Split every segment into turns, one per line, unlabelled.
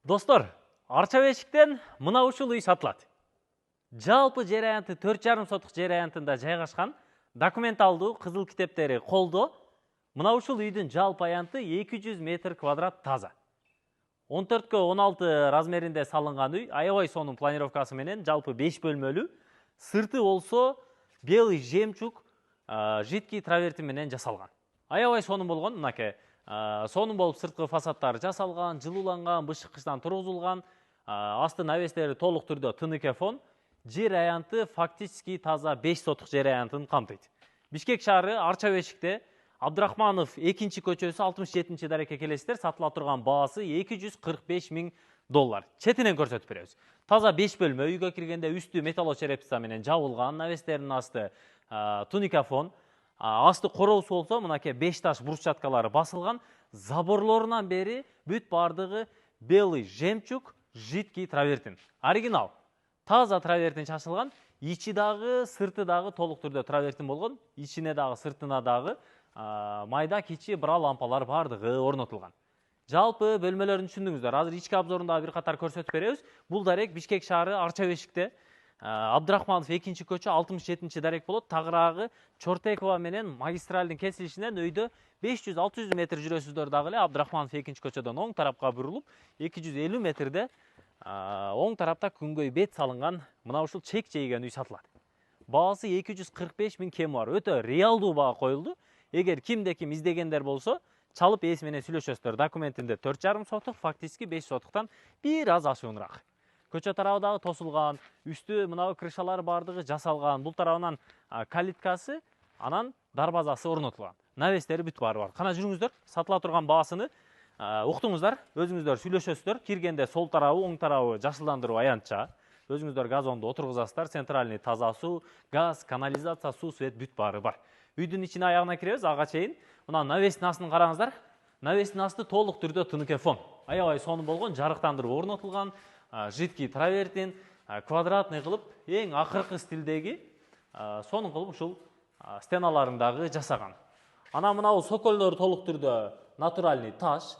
Достор, Арча бешиктен мына ушул үй сатылат. Жалпы жер аянты 4,5 сотук жер аянтында жайгашкан, документалдуу кызыл китептери колдо. Мына ушул үйдүн жалпы аянты 200 метр квадрат таза. 14x16 размеринде салынган үй, аябай сонун планировкасы менен жалпы 5 бөлмөлүү. Сырты болсо белый жемчуг жидкий траверти менен жасалган. Аябай сонун болгон, мынакей. Сонун болуп сырткы фасадтары жасалган, жылууланган, бышыккычтан тургузулган, асты навестери толук түрдө тыныке фон. Жер аянты фактически таза 5 сотук жер аянтын камтыйт. Бишкек шаары Арча бешикте Абдрахманов 2-чи көчөсү 67-чи дарекке келесиздер. Сатыла турган баасы $245,000. Четинен көрсөтүп беребиз. Таза 5 бөлмө үйгө киргенде үстү металлочерепица менен жабылган, навестердин асты туника фон. Асты короосу болсо мынакей 5 таш брусчаткалары басылган, заборлорунан бери бүт бардыгы белый жемчуг, жидкий травертин. Оригинал. Таза травертин чачылган, ичи дагы, сырты дагы толук түрдө травертин болгон, ичине дагы, сыртына дагы майда кичи бра лампалар бардыгы орнотулган. Жалпы бөлмөлөрүн түшүндүңүздөр. Азыр ички обзорунда бир катар көрсөтүп беребиз. Бул дарек Бишкек шаары Арча бешикте Абдрахманов 2-чи көчө 67-чи дарек болот. Тагыраагы Чортекова менен магистралдын кесилишинен өйдө 500-600 метр жүрөсүздөр дагы эле Абдрахманов 2-чи көчөдөн оң тарапка бурулуп, 250 метрде оң тарапта күнгөй бет салынган мына ушул чек жейген үй сатылат. Баасы 245,000 кем бар. Өтө реалдуу баа коюлду. Эгер кимде-ким издегендер болсо, чалып ээси менен сүйлөшөсүздөр. Документинде 4,5 сотук, фактически 5 сотуктан бир аз ашуунураак. Көчө тарабы дагы тосулган, үстү мына крышалары бардыгы жасалган. Бул тарабынан калиткасы, анан дарбазасы орнотулган. Навестери бүт баары бар. Кана жүрүңүздөр, сатыла турган баасыны уктуңуздар, өзүңүздөр сүйлөшөсүздөр. Киргенде сол тарабы, оң тарабы жашылдандыруу аянтча. Өзүңүздөр газонду отургузасыздар, центральный таза суу, газ, канализация, суу, свет бүт баары бар. Үйдүн ичине аягына киребиз, ага чейин. Мына навестин астын караңыздар. Навестин асты толук түрдө тыныке фон. Аябай сонун болгон, жарыктандыруу орнотулган, жидкий травертин, квадратный кылып, эң акыркы стилдеги сонун кылып ушул стеналарындагы жасаган. Ана мынау соколдору толук түрдө натуральный таш.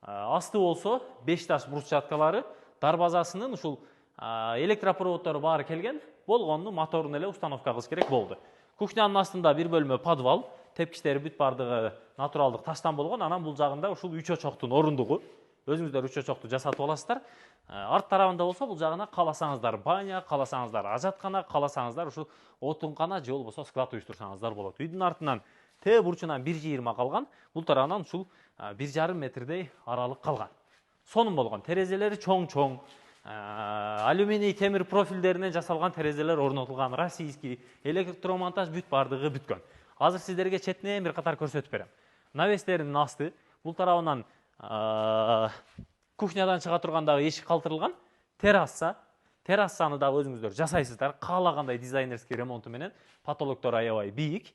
Асты болсо 5 таш брусчаткалары, дарбазасынын ушул электропроводдору баары келген, болгону моторун эле установка кылыш керек болду. Кухнянын астында бир бөлмө подвал, тепкичтери бүт бардыгы натуралдык таштан болгон. Анан бул жагында ушул 3 очоктун орундугу. Өзүңүздөр 3 очокту жасатып аласыздар. Арт тарабында болсо бул жагына кааласаңыздар баня, кааласаңыздар ажаткана, кааласаңыздар ушул отункана же болбосо склад уюштурсаңыздар болот. Үйдүн артынан Т бурчунан 1,20 калган, бул тарабынан ушул 1,5 метрдей аралык калган. Сонун болгон. Терезелери чоң-чоң, алюминий темир профилдеринен жасалган терезелер орнотулган, российский, электромонтаж бүт бардыгы бүткөн. Азыр сиздерге четинен бир катар көрсөтүп берем. Навестердин асты, бул тарабынан кухнядан чыга тургандагы эшик калтырылган, террасаны да өзүңүздөр жасайсыздар. Каалагандай дизайнерский ремонту менен, потолоктор аябай бийик.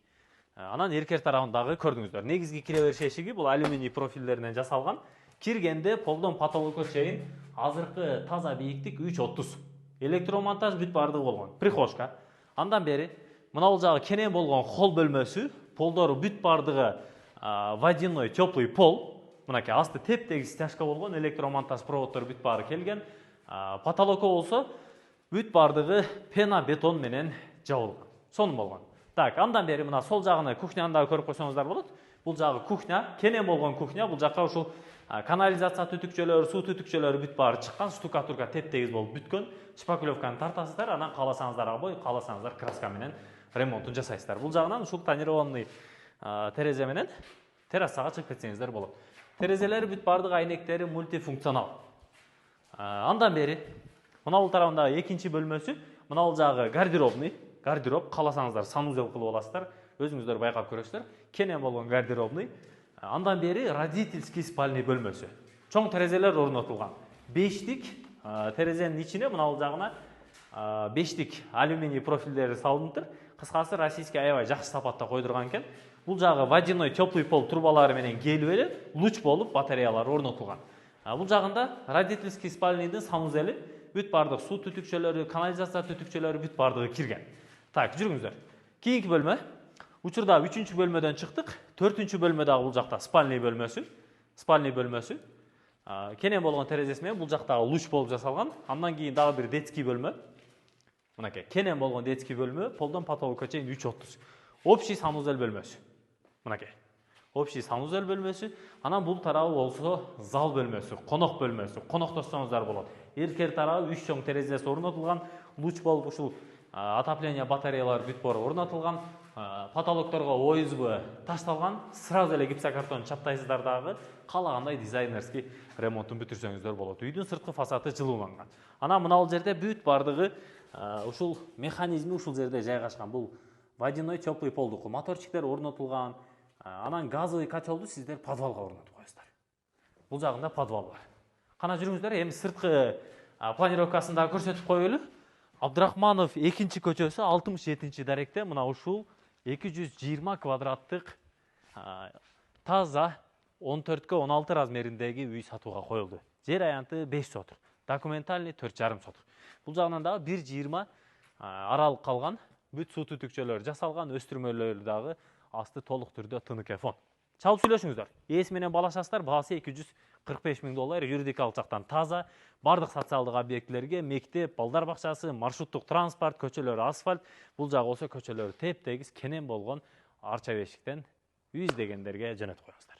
Анан эркер тарабындагы көрдүңүздөр. Негизги кире бериш эшиги бул алюминий профилдеринен жасалган. Киргенде полдон потолокко чейин азыркы таза бийиктик 3,30. Электромонтаж бүт бардыгы болгон. Прихожка. Андан бери мына бул жагы кенен болгон холл бөлмөсү, полдору бүт бардыгы водяной теплый пол. Мынакей асты теп-тегиз стяжка болгон, электромонтаж проводдору бүт баары келген. Потолокко болсо бүт бардыгы пена бетон менен жабылган. Сонун болгон. Так, андан бери мына сол жагына кухняны да көрүп койсоңуздар болот. Бул жагы кухня, кенен болгон кухня. Бул жакка ушул канализация түтүкчөлөрү, суу түтүкчөлөрү бүт баары чыккан, штукатурка теп-тегиз болуп бүткөн. Шпаклевканы тартасыздар, анан кааласаңыздар абой, кааласаңыздар краска менен ремонтун жасайсыздар. Бул жагынан ушул тонированный терезе менен террасага чыгып кетсеңиздер болот. Терезелери бүт бардыгы айнектери мультифункционал. Андан бери мына бул тарабындагы 2-чи бөлмөсү, мына бул жагы гардеробный, гардероб, кааласаңыздар санузел кылып аласыздар. Өзүңүздөр байкап көрөсүздөр. Кенен болгон гардеробный. Андан бери родительский спальный бөлмөсү. Чоң терезелер орнотулган. 5тик терезенин ичине мына бул жагына 5тик алюминий профилдери салынып. Кыскасы российский аябай жакшы сапатта койдурган экен. Бул жагы водяной теплый пол трубалары менен келип эле луч болуп батареялар орнотулган. Бул жагында родительский спальныйдын санузели, бүт бардык суу түтүкчөлөрү, канализация түтүкчөлөрү бүт бардыгы кирген. Так, жүрүңүздөр. Кийинки бөлмө. Учурда 3-чү бөлмөдөн чыктык. 4-чү бөлмө дагы бул жакта спальный бөлмөсү. Кенен болгон терезеси менен бул жактагы луч болуп жасалган. Андан кийин дагы бир детский бөлмө. Мынакей кенен болгон детский бөлмө, полдон потолокко чейин 3.30. Общий санузел бөлмөсү. Мынакей. Общий санузел бөлмөсү. Анан бул тарабы болсо зал бөлмөсү, конок бөлмөсү. Коноктошсоңуздар болот. Эркер тарабы 3 чоң терезеси орнотулган, луч болуп ушул отопление батареялар бүт бор орнотулган, потолокторго ОСБ ташталган, сразу эле гипсокартон чаптайсыздар дагы, каалагандай дизайнерский ремонтун бүтүрсөңүздөр болот. Үйдүн сырткы фасады жылууланган. Анан мына бул жерде бүт бардыгы ушул механизми ушул жерде жайгашкан. Бул водяной теплый полдук моторчиктер орнотулган. Анан газовый котелду сиздер подвалга орнотуп коесуздар. Бул жагында подвал бар. Кана жүрүңүздөр, эми сырткы планировкасын да көрсөтүп коелу. Абдрахманов 2-чи көчөсү 67-чи даректе мына ушул 220 квадраттык таза 14-16 размериндеги үй сатууга коюлду. Жер аянты 5 сотук, документальный 4,5 сотук. Бул жагынан дагы 1,20 аралык калган, бүт суу түтүкчөлөр жасалган, өстүрмөлөр дагы асты толук түрдө ТНК фон. Чалып сүйлөшүңүздөр. Ээси менен балашасыздар, баасы $245,000, юридикалык жактан таза, бардык социалдык объектилерге, мектеп, балдар бакчасы, маршруттук транспорт, көчөлөр асфальт, бул жагы болсо көчөлөр теп-тегиз кенен болгон арча бешиктен үй издегендерге жөнөтүп коюңуздар.